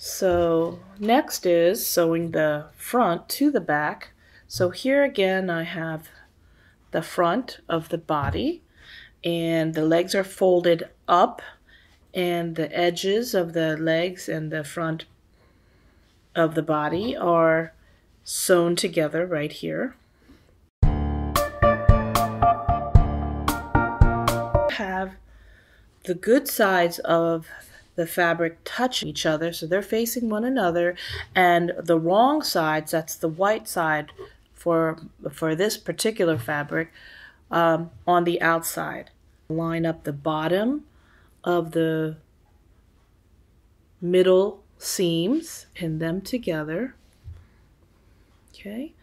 So next is sewing the front to the back. So here again I have the front of the body, and the legs are folded up, and the edges of the legs and the front of the body are sewn together right here. Have the good sides of the fabric touch each other, so they're facing one another, and the wrong sides, that's the white side for this particular fabric, on the outside. Line up the bottom of the middle seams, pin them together. Okay.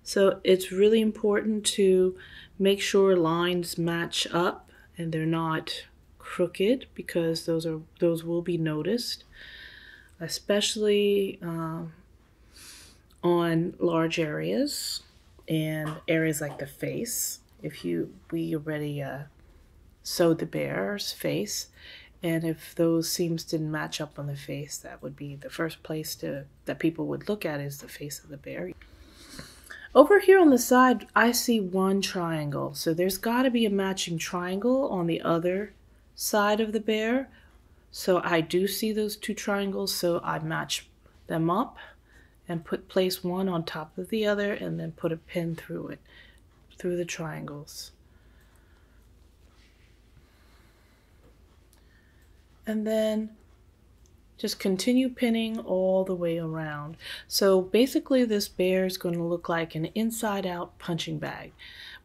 So it's really important to make sure lines match up and they're not crooked, because those will be noticed, especially on large areas and areas like the face. We already sewed the bear's face, and if those seams didn't match up on the face, that would be the first place that people would look at, is the face of the bear. Over here on the side, I see one triangle, so there's got to be a matching triangle on the other side of the bear. So I do see those two triangles, so I match them up and place one on top of the other, and then put a pin through it, through the triangles. And then just continue pinning all the way around. So basically this bear is going to look like an inside-out punching bag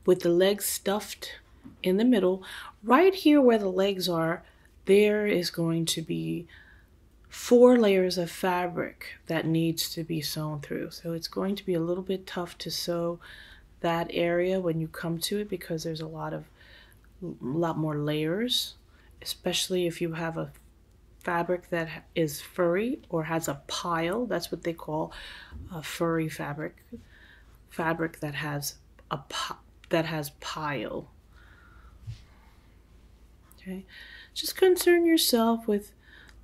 with the legs stuffed in the middle. Right here where the legs are, there is going to be 4 layers of fabric that needs to be sewn through. So it's going to be a little bit tough to sew that area when you come to it, because there's a lot more layers, especially if you have a fabric that is furry or has a pile. That's what they call a furry fabric that has pile. Okay, just concern yourself with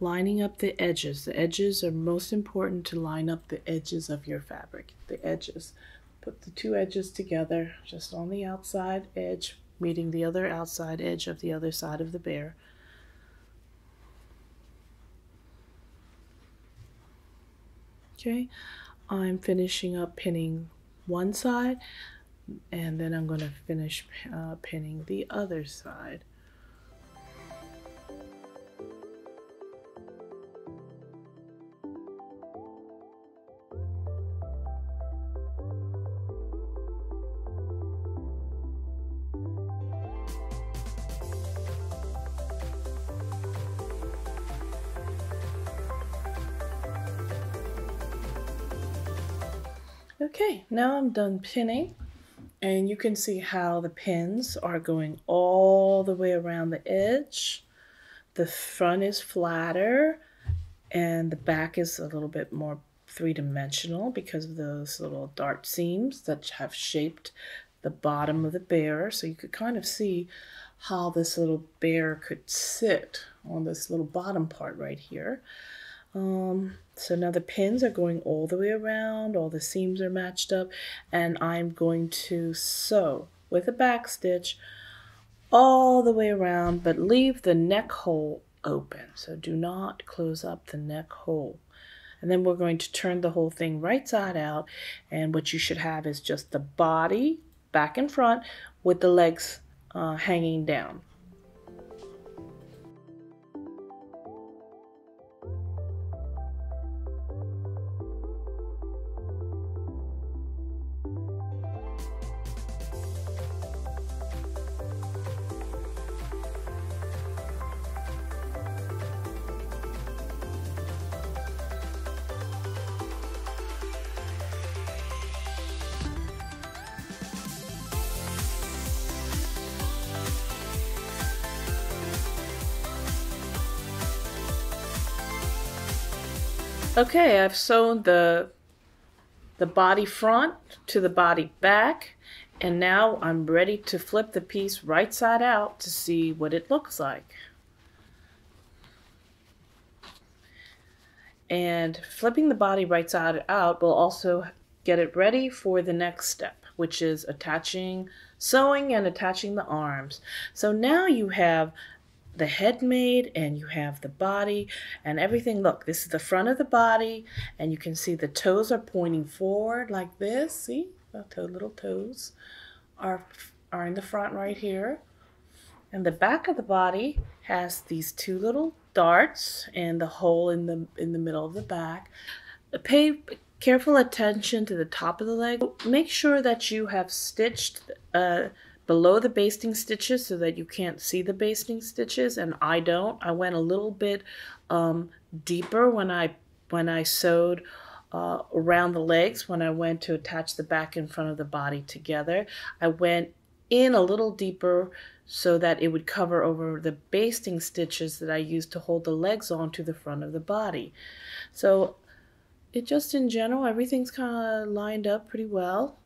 lining up the edges. The edges are most important, to line up the edges of your fabric. The edges, put the 2 edges together, just on the outside edge meeting the other outside edge of the other side of the bear. Okay, I'm finishing up pinning one side, and then I'm going to finish pinning the other side. Okay, now I'm done pinning, and you can see how the pins are going all the way around the edge. The front is flatter and the back is a little bit more three-dimensional because of those little dart seams that have shaped the bottom of the bear. So you could kind of see how this little bear could sit on this little bottom part right here. So now the pins are going all the way around, all the seams are matched up, and I'm going to sew with a back stitch all the way around, but leave the neck hole open. So do not close up the neck hole. And then we're going to turn the whole thing right side out, and what you should have is just the body back and front with the legs hanging down. Okay, I've sewn the body front to the body back, and now I'm ready to flip the piece right side out to see what it looks like. And flipping the body right side out will also get it ready for the next step, which is sewing and attaching the arms. So now you have the head made and you have the body and everything. Look, this is the front of the body, and you can see the toes are pointing forward like this. See, the little toes are in the front right here. And the back of the body has these two little darts and the hole in the middle of the back. Pay careful attention to the top of the leg. Make sure that you have stitched below the basting stitches so that you can't see the basting stitches, and I don't. I went a little bit deeper when I sewed around the legs. When I went to attach the back and front of the body together, I went in a little deeper so that it would cover over the basting stitches that I used to hold the legs on to the front of the body. So it just in general, everything's kind of lined up pretty well.